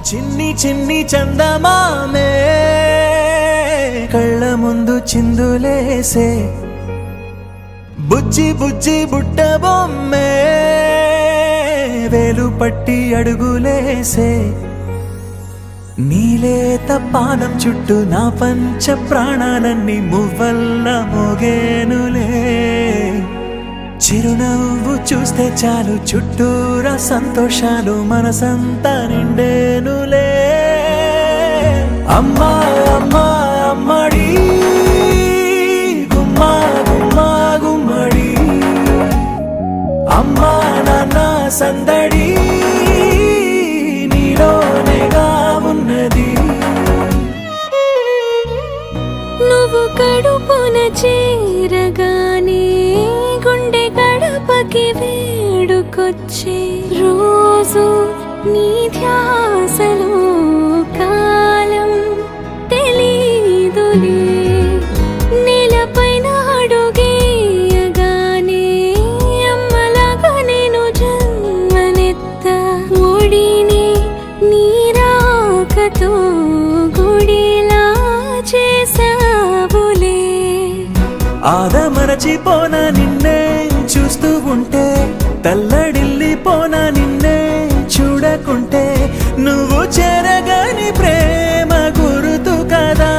చిన్ని చిన్ని చందమామే కళ్ళ ముందు చిందులేసే బుజ్జి బుజ్జి బుట్ట బొమ్మే వేలు పట్టి అడుగులేసే నీలేత పానం చుట్టూ నా పంచ ప్రాణాలన్నీ మువ్వల్ల మోగేనులే చిరునవ్వు చూస్తే చాలు చుట్టూరా సంతోషాలు మనసంతా నిండేనులే అమ్మా అమ్మా అమ్మడి గుమ్మా గుమ్మా గుమ్మడి అమ్మా నాన్న సందడి నీలోనేగా ఉన్నది నువ్వు కడుపున చేరగానే గుండె గడపకి వేడుకొచ్చే రోజు నీ ధ్యాసలో కాలం తెలీదులే నేలపైన అడుగేయగానే అమ్మలాగా నేను జన్మనెత్త ఒడిని నీ రాకతో గుడిలా చేసావులే ఆదమరచిపోనా నిన్నే చూస్తూ ఉంటే తల్లడిల్లిపోనా నిన్నే చూడకుంటే నువ్వు చెరగని ప్రేమ గురుతు కదా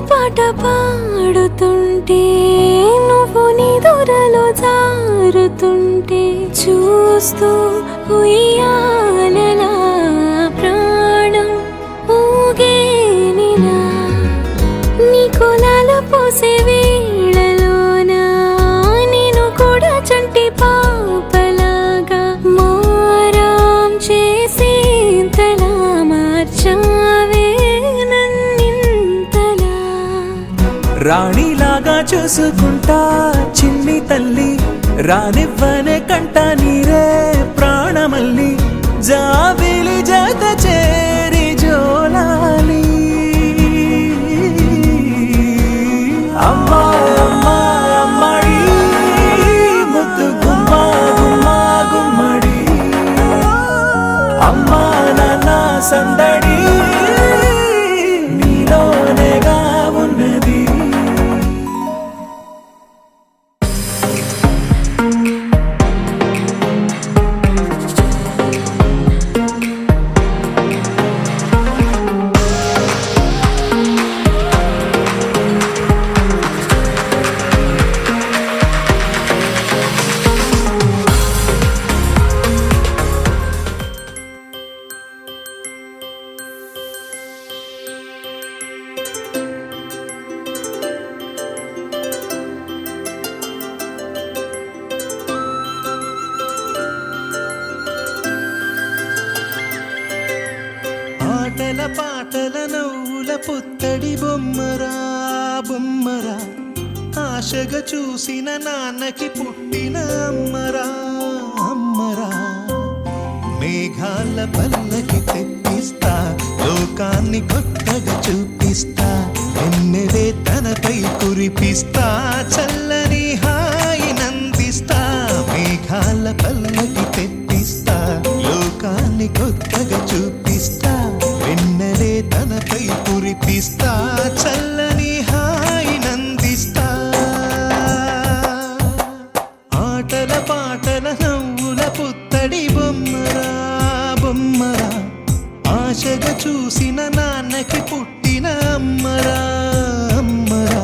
పాట పాడుతుంటే నువ్వు నీ దూరలో జారుతుంటే చూస్తూ ఉయ్యాలలా ప్రాణం ఊగేనిలా నీ కులాలు పోసే వేళలోనా నేను కూడా చంటి పాపలాగా మారాం చేసేంతలా మార్చావే రాణిలాగా చూసుకుంటా చిన్ని తల్లి రానివ్వనే కంట నీరే ప్రాణమల్లి జాబిలి జత చేరి జోలాలి అమ్మా అమ్మా అమ్మడి ముద్దు గుమ్మా గుమ్మా గుమ్మడి అమ్మా నాన్న సందడి నీలోనేగా ఉన్నది ఆటల పాటల నవ్వుల పుత్తడి బొమ్మరా బొమ్మరా ఆశగా చూసిన నాన్నకి పుట్టిన అమ్మరా అమ్మరా మేఘాల పల్లకి తెప్పిస్తా లోకాన్ని కొత్తగా చూపిస్తా ఎన్నెలే తనపై కురిపిస్తా చల్లని హాయి నందిస్తా మేఘాల పల్లకి తెప్పిస్తా లోకాన్ని కొత్తగా చూపిస్తా వెన్నెలే తనపై కురిపిస్తా చల్లని హాయి నందిస్తా ఆటల పాటల నవ్వుల పుత్తడి బొమ్మరా బొమ్మరా ఆశగా చూసిన నాన్నకి పుట్టిన అమ్మరా అమ్మరా.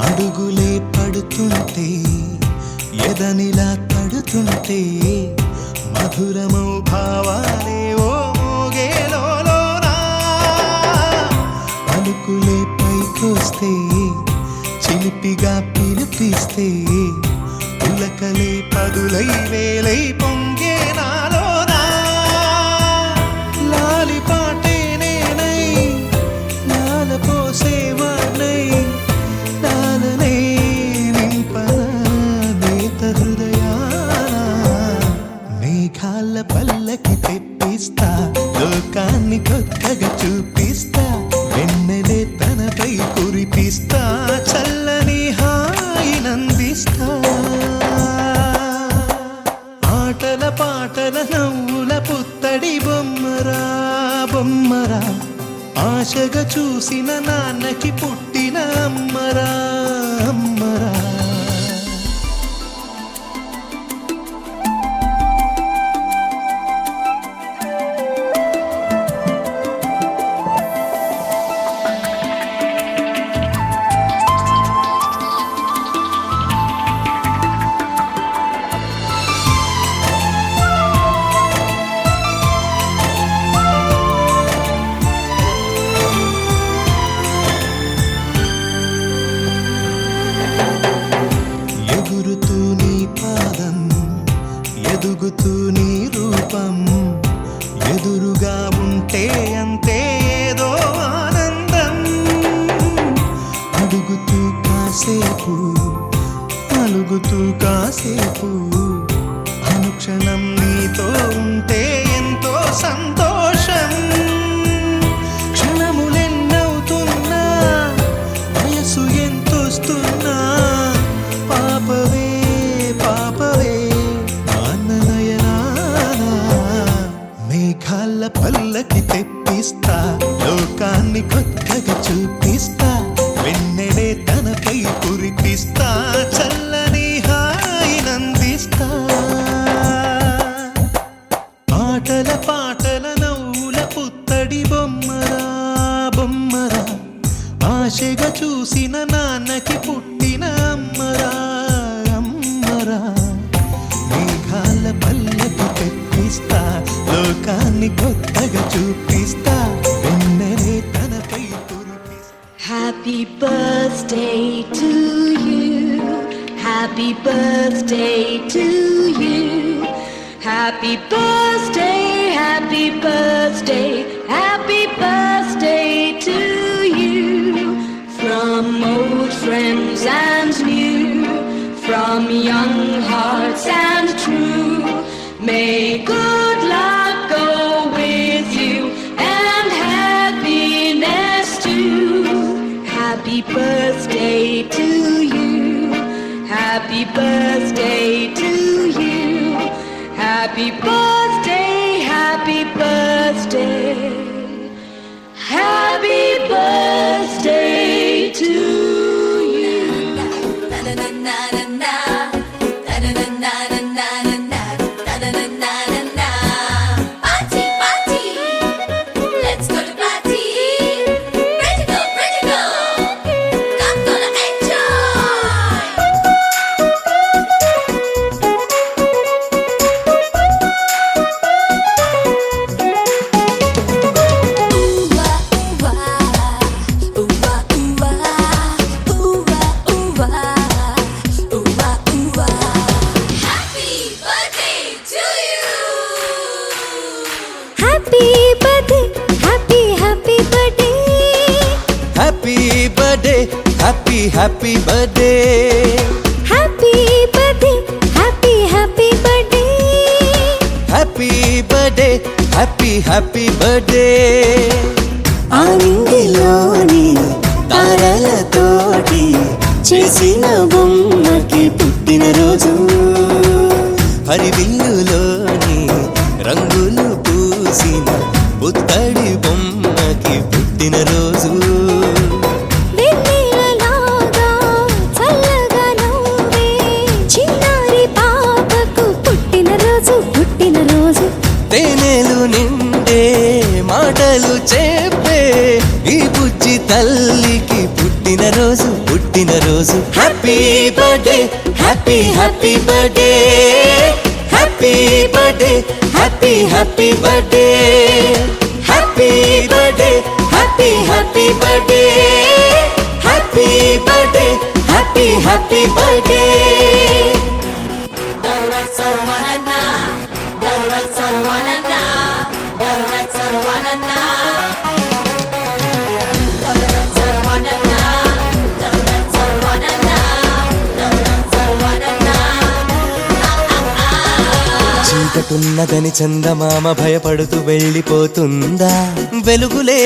అడుగులే పడుతుంటే ఎదనిలా తడుతుంటే మధురమౌ భావాలే ఓ మోగేలోనా. పలుకులే పైకొస్తే చిలిపిగా పిలిపిస్తే పులకలే పదులై వేలై పొంగే నాలోనా. లాలి పాటే నేనై లాల పోసేవాణ్ణై నాలనే నింపన నేత హృదయాన. మేఘాల పల్లకి తెప్పిస్తా లోకాన్ని కొత్తగా చూపిస్తా. వెన్నెలే తనపై కురిపిస్తా చల్లని హాయినందిస్తా. ఆటల పాటల నవ్వుల పుత్తడి బొమ్మరా బొమ్మరా. ఆశగా చూసిన నాన్నకి పుట్టిన అమ్మరా అమ్మరా. ఎగురుతూ నీ పాదం ఎదుగుతూ నీ రూపం ఎదురుగా ఉంటే అంతే ఏదో ఆనందం. అడుగుతూ కాసేపు అలుగుతూ కాసేపు అనుక్షణం నీతో ఉంటే ఎంతో సంతోషం. క్షణములెన్నవుతున్నా వయసు ఎంతొస్తున్నా పాపవే పాపవే నాన్ననయనాన. మేఘాల పల్లకి తెప్పిస్తా లోకాన్ని కొత్తగా చూపిస్తా. వెన్నెలే తనపై కురిపిస్తా చల్లని హాయినందిస్తా. ఆటల పాటల నవ్వుల పుత్తడి బొమ్మరా బొమ్మరా. ఆశగా చూసిన నాన్నకి పుట్టిన అమ్మరా అమ్మరా. మేఘాల పల్లకి తెప్పిస్తా లోకాన్ని కొత్తగా చూపిస్తా. వెన్నెలే తనపై కురిపిస్తా. Happy birthday to you. Happy birthday to you. Happy birthday, happy birthday, happy birthday to you. From old friends and new, from young hearts and true, may good luck go with you and happiness too. Happy birthday to you. Happy birthday to you. Happy birthday, happy birthday. Happy birthday to you. Party, party. Let's go to party. Ready go, ready go. I'm gonna enjoy. happy birthday. Happy birthday, happy birthday. Happy birthday, happy happy birthday ఆంగిలోని తారలతోటి చేసిన బొమ్మకి పుట్టినరోజు హరివిల్లులోని రంగులు పూసిన పుత్తడి బొమ్మకి పుట్టినరోజు వెన్నెలలాగా చల్లగా నవ్వే చిన్నారి పాపకు పుట్టినరోజు పుట్టినరోజు తేనెలు నిండే మాటలు చెప్పే ఈ బుజ్జి తల్లికి పుట్టినరోజు పుట్టినరోజు happy birthday happy happy birthday happy birthday happy happy birthday happy birthday happy happy birthday happy birthday happy happy birthday చీకటున్నదని చందమామ భయపడుతూ వెళ్ళిపోతుందా వెలుగులే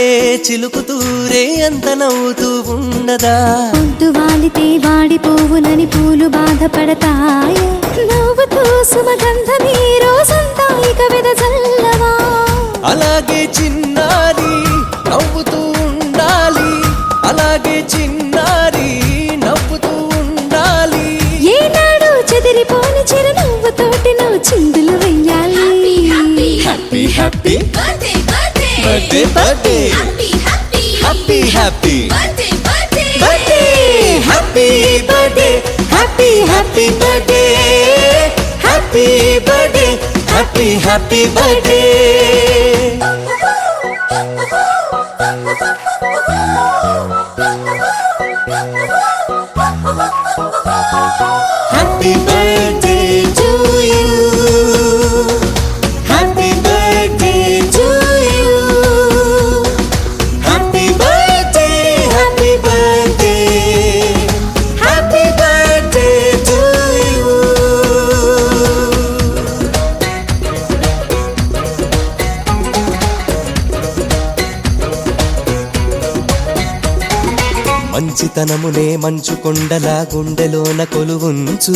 చిలుకుతూరే అంత నవ్వుతూ ఉండదా పొద్దు వాలితే వాడిపోవునని పూలు బాధపడతాయ నవ్వుతూ సుమగంధమీ రోజంతా ఇక వెదజల్లవా అలాగే చిన్నారి నవ్వుతూ ఉండాలి అలాగే చిన్నారి నవ్వుతూ ఉండాలి ఏనాడు చెదిరిపోని చిరునవ్వుతోటి నువ్వు చిందులు వెయ్యాలి happy happy Birthday, birthday, birthday birthday happy, happy, happy happy birthday, birthday, birthday happy birthday happy happy birthday happy birthday happy happy birthday happy birthday to you happy birthday to you happy birthday happy birthday happy birthday to you మంచితనమునే మంచు కొండలా గుండెలోన కొలువుంచు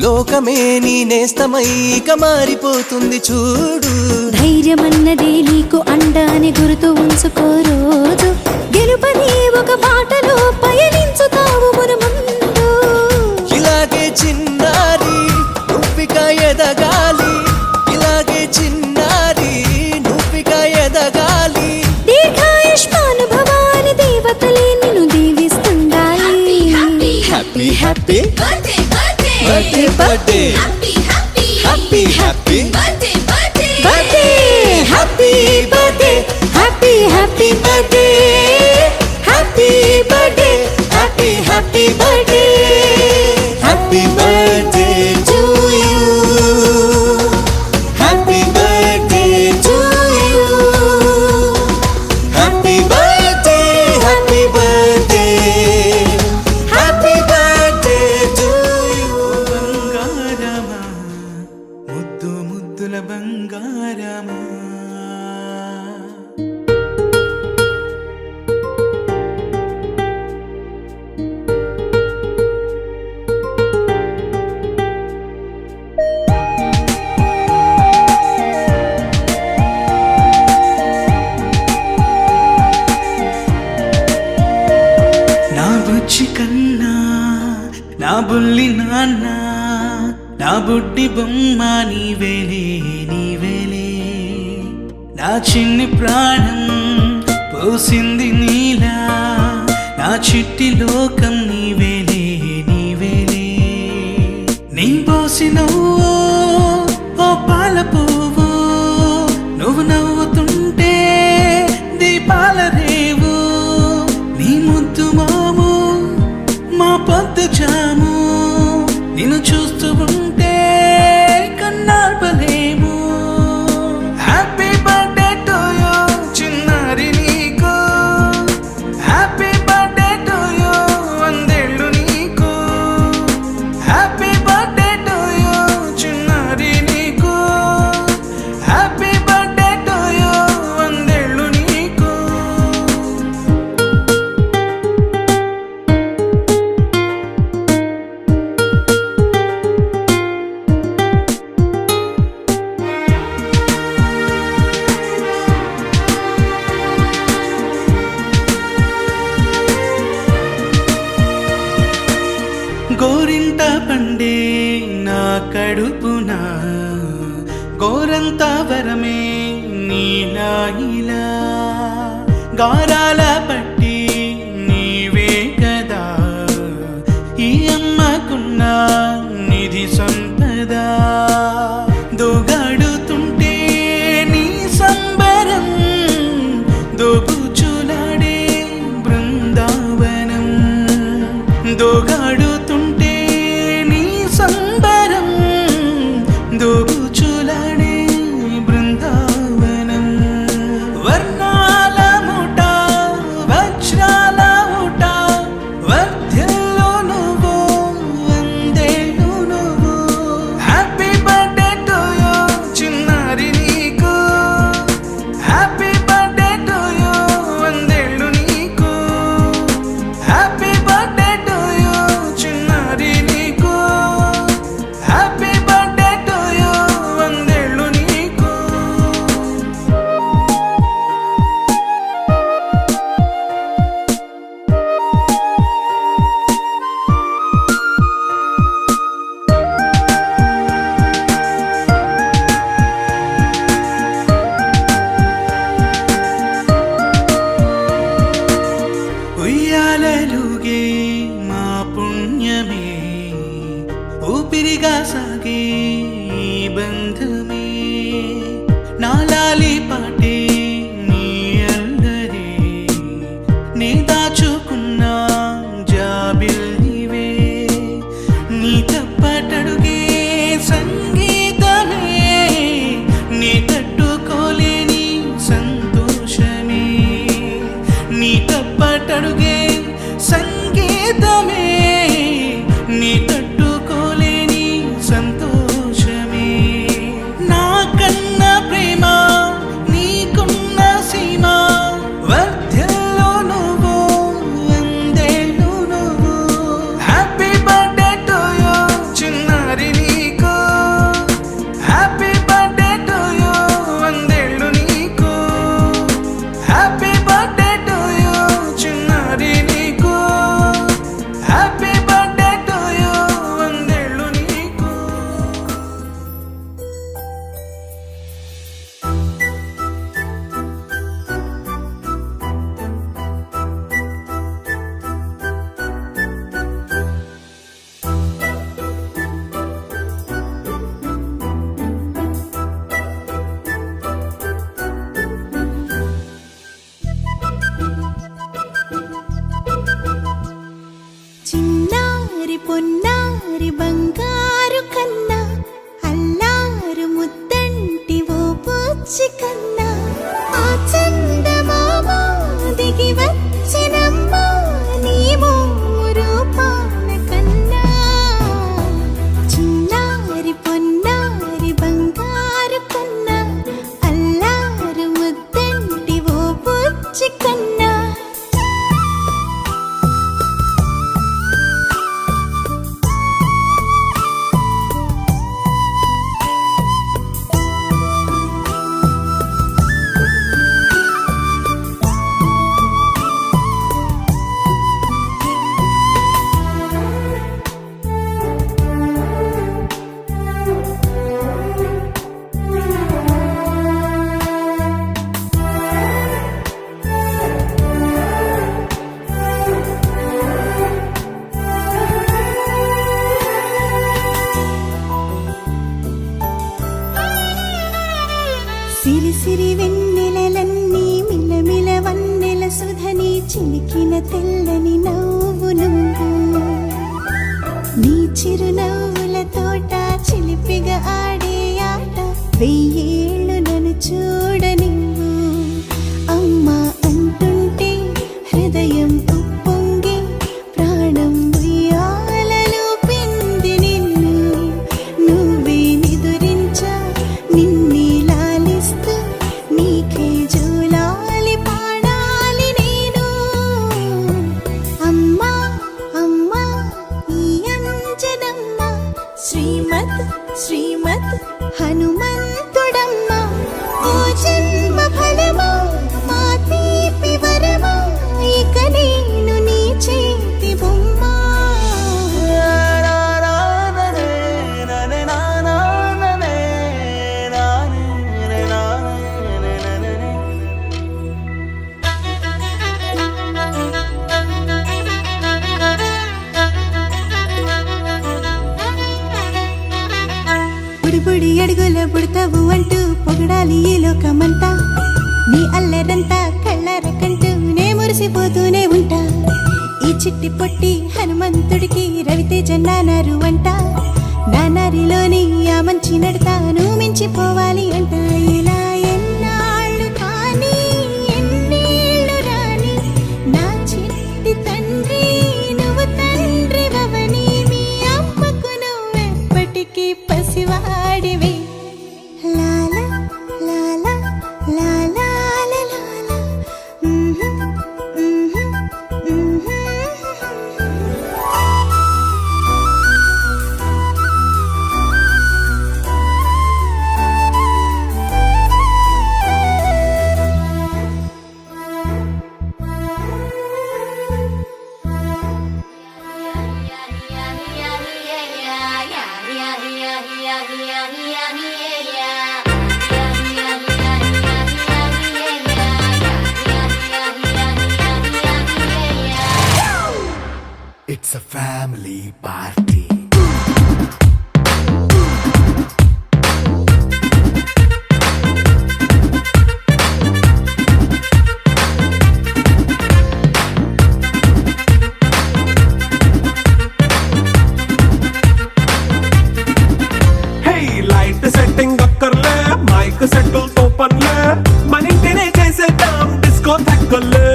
లోకమే నీ నేస్తమైక మారిపోతుంది చూడు ధైర్యమన్నదే నీకు అండ అని గుర్తు ఉంచుకో రోజు గెలుపని ఒక బాటలో పయనించుతావు మునుముందు ఇలాగే చిన్నారి నువ్విక ఎదగాలి ఇలాగే చిన్నారి నువ్విక ఎదగాలి దీర్ఘాయుష్మానుభవాని దేవతలే నిన్ను దీవిస్తుండాలి happy happy birthday, birthday, birthday birthday happy, happy, happy happy birthday, birthday, birthday happy birthday happy happy birthday happy birthday happy happy birthday happy birthday to you happy birthday to you happy birthday happy birthday happy birthday to you బంగారమా ముద్దు ముద్దుల బంగారమా నా బుజ్జి కన్నా నా బుల్లి నాన్న నా బుడ్డి బొమ్మ నీవేలే నీవేలే నా చిన్ని ప్రాణం పోసింది నీలా నా చిట్టి లోకం నీవేలే నీవేలే నీ పోసినవో ఓ పాల పువ్వు నువ్వు నవ్వుతుంటే దీపాల రేవు నీ ముద్దు మాము మా పొద్దు జాము నిన్ను చూస్తూ ఉంటే కన్నార్పలేము హ్యాపీ బర్త్డే టు యూ చిన్నారి నీకు హ్యాపీ బర్త్డే టు యూ వందేళ్ళు నీకు హ్యాపీ బర్త్డే టు యూ చిన్నారి నీకు హ్యాపీ బర్త్డే టు కడుపున గోరంత వరమే నీలా ఇలా గారాల పట్టి నీవే కదా ఈ అమ్మకున్న నిధి సంపద దోగాడుతుంటే నీ సంబరం దోబుచులాడే బృందావనం దోగాడుతుంటే నీ సంబరం దోబుచులాడే బృందావనం వర్ణాల ముఠ వజ్రాల ఊట వర్ధ్యల్లో నువ్వు వందేళ్ళు నువ్వు హ్యాపీ బర్త్డే టు యూ చిన్నారి నీకు హ్యాపీ బర్త్డే టు యూ వందేళ్ళు నీకు హ్యాపీ బర్త్డే టు యూ చిన్నారి నీకు హ్యాపీ బర్త్డే టు యూ వందేళ్ళు నీకు ఉయ్యాలలుగే మా పుణ్యమే ఊపిరిగా సాగే ఈ బంధమే నాలాలి పాటే నీ అల్లరే నీ దాచుకున్న జాబిల్లివే నీ తప్పటడుగే సంగీతమే నీ తట్టుకోలేని సంతోషమే నీ తప్పటడుగే సంగీతమే నీ తట్టుకోలేని సంతోషమే నా కన్న ప్రేమ నీకున్న సీమ వర్ధ్యల్లో నువ్వు వందేళ్ళు నువ్వు హ్యాపీ బర్త్డే టు యూ చిన్నారి నీకు హ్యాపీ బర్త్డే టు యూ వందేళ్ళు నీకు హ్యాపీ బర్త్డే టు యూ చిన్నారి నీకు హ్యాపీ బర్త్డే టు యూ వందేళ్ళు నీకు చిన్నారి పొన్నారి బంగారు కన్నా అల్లారు ముద్దంటి ఓ పూచి కన్నా ఆ చందమామ దిగి వచ్చినమ్మా నీ రూపాల కన్నా చిన్నారి పొన్నారి బంగారు కన్నా అల్లారు ముద్దంటి ఓ పూచి కన్నా సిరి సిరి వెన్నెలలన్నీ మిలమిల వన్నెల సుధని చిలికిన తెల్లని నవ్వు నువ్వు నీ చిరునవ్వుల తోట చిలిపిగా ఆడే ఆట వెయ్యేళ్ళు నన్ను చూడ నువ్వు అమ్మా అంటుంటే హృదయం ఉప్పొంగి ప్రాణం ఉయ్యాలలో పిండి నిన్ను నువ్వే నిదురించా నిన్నే లాలిస్తూ నీకే జోలాలి పాడాలి నేను అమ్మా అమ్మా ఈ అంజనమ్మ శ్రీమత్ శ్రీమత్ హనుమంతుడమ్మ ఓ జన్మ పుట్టవు అంటూ పొగడాలి ఈ లోకమంతా నీ అల్లరంతా కళ్ళారకంటూ నే మురిసిపోతూనే ఉంటా ఈ చిట్టి పొట్టి హనుమంతుడికి రవితేజ నానారు అంట నానారిలోని ఆ మంచి నడతాను మించిపోవాలి అంట ఇలా ఎన్నాళ్ళు కానీ ఎన్నేళ్ళు రాని నా చిట్టి తండ్రి నువ్వు తండ్రి భవని మీ అమ్మకు నువ్వెప్పటికీ పసివాడివే లాలా లాలా లాలా లాలా It's a family party. Hey, light setting అక్కర్లే మైక్ సెట్టుల్ తో పనిలే మన ఇంటినే చేసేద్దాం డిస్కో థక్కర్లే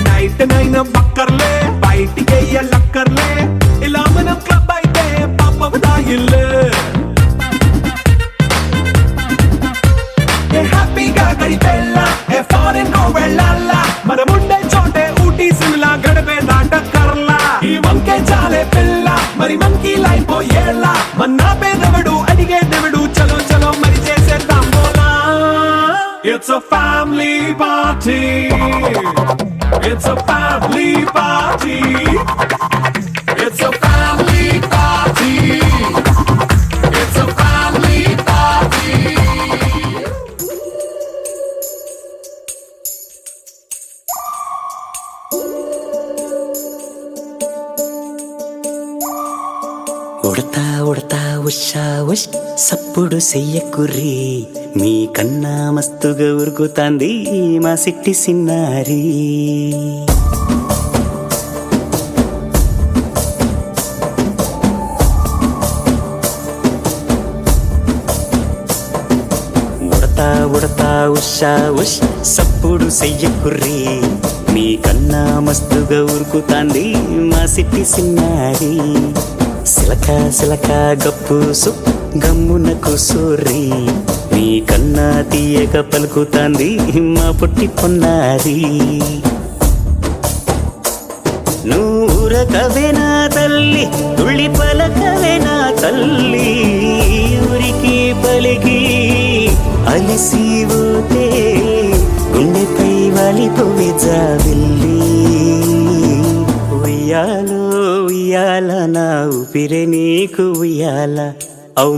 నైట్ నైన్ బక్కర్లే బయటికి వెయ్యలక్కర్లే ఇలా మనం క్లబ్ అయితే పాపం దాయిల్లే హ్యాపీగా గడిపెళ్ళ ఏ ఫారెన్ కో వెళ్ళాలా మనముండే చోటే ఊటీ సిమ్లా గడిపే దాటక్కర్లా ఈ వంకే చాలే పిల్ల మరి మంకీ లైఫ్ ఏళ్ళ మన్నా పేదవడు అడిగేదెవడు చలో చలో మరి చేసేద్దాం బోలా It's a family party. It's a family party. It's a family party. It's a family party. Udatha Udatha Usha ఉష్ సప్పుడు చెయ్యకుర్రి మీ కన్నా మస్తుగా ఉరుకుతాంది మా సిట్టి సిన్నారి ఉడతా ఉడతా ఉషా ఉష్ సప్పుడు చెయ్యకుర్రి మీ కన్నా మస్తుగా ఉరుకుతాంది మా సిట్టి సిన్నారి సిలక సిలక గప్పుసు గమ్మున కూసూరి నీ కన్నా తీయక పలుకుతాంది మా పుట్టి పొన్నారి నూరకవేనా తల్లి తుళ్ళి పలకవేనా తల్లి ఊరికి పలికి అలిసిపోతే గుండెపై వాలిపోవే జాబిల్లి ఉయ్యాలో ఉయ్యాల నా ఊపిరే నీకు ఉయ్యాల అవు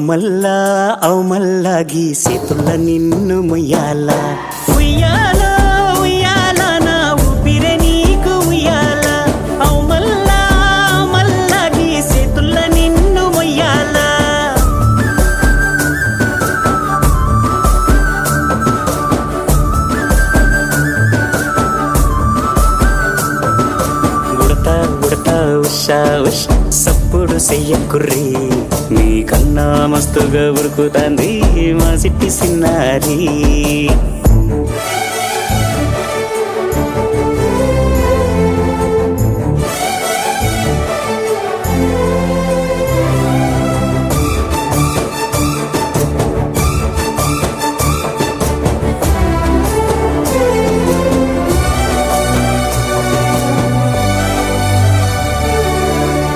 మల్లా గీసేతుల్ల నిన్ను ముయ్యాల ఉయ్యాల ఉయ్యాల నా ఊపిరే నీకు ఉయ్యాల అవు మల్లా గీసేతుల్ల నిన్ను ముయ్యాల ఉషా ఉష్ సప్పుడు చెయ్యకుర్రి మీ కన్నా మస్తుగా ఉరుకుతాంది మా సిట్టి సిన్నారి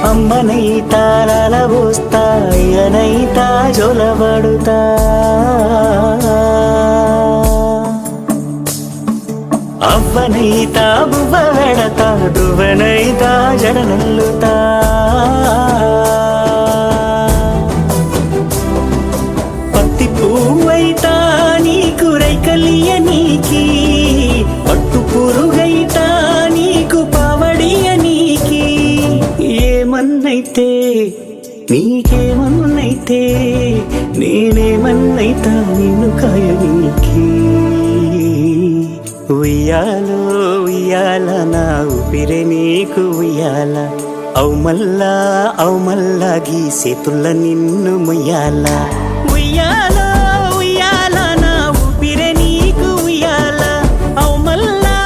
అమ్మనైతా లాలబోస్తా అయ్యనైతా జొలబడుతా అవ్వనైతా బువ్వ వెడతా దువ్వనైతా జడనల్లుతా పత్తి పువ్వైతా నీకు రైకలియ నీకి పట్టు పురుగైతా నీకు పావడియ నీకి ఏమన్నైతే నీకే అయితే నేనేమన్నైతా నిన్ను కాయనీకి ఉయ్యాలో ఉయ్యాల నా ఊపిరే నీకు ఉయ్యాల అవు మల్లా గీసేతుల్ల నిన్ను ముయ్యాల ఉయ్యాలో ఉయ్యాల నా ఊపిరే నీకు ఉయ్యాల అవు మల్లా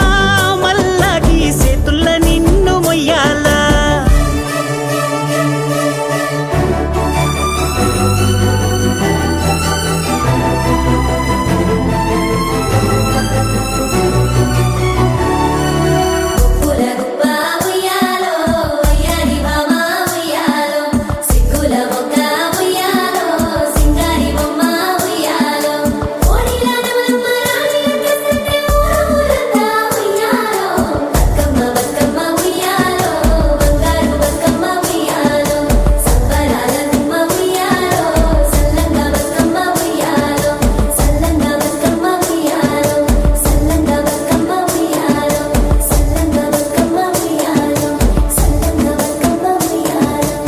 గీసేతుల్ల నిన్ను ముయ్యాల గుప్పుల గుప్ప ఉయ్యాలో అయ్యారి మామ ఉయ్యాలో సిగ్గుల మొగ్గ ఉయ్యాలో సింగారి బొమ్మ ఉయ్యాలో ఓడిల నమలమ్మ రాణి కసంటే ఊరంతా ఉయ్యాలో బతుకమ్మ ఉయ్యాలో బంగారు బతుకమ్మ ఉయ్యాలో సంబరాల గుమ్మ ఉయ్యాలో సల్లంగా బతుకమ్మ ఉయ్యాలో సల్లంగా బతుకమ్మ ఉయ్యాలో సల్లంగా బతుకమ్మ ఉయ్యాలో సల్లంగా బతుకమ్మ ఉయ్యాలో సల్లంగా బతుకమ్మ ఉయ్యాలో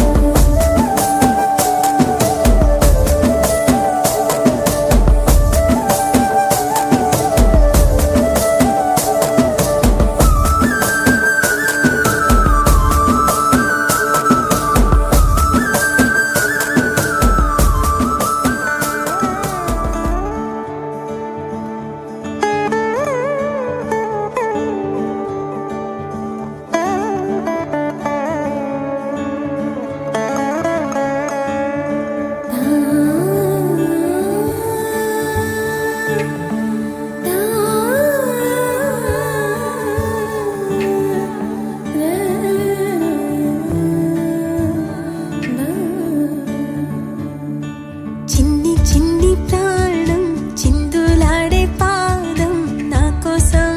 చిన్ని చిన్ని ప్రాణం చిందులాడే పాదం నా కోసం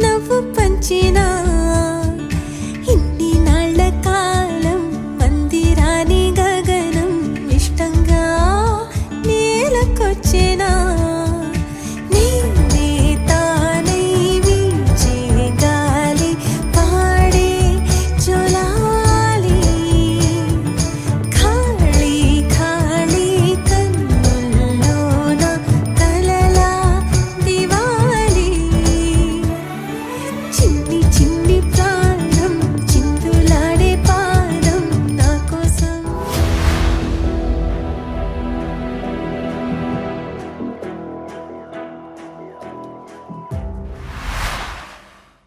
నవ్వు పంచినా ఇన్ని నాళ్ళ కాలం మందిరాని గగనం ఇష్టంగా నేలకొచ్చేనా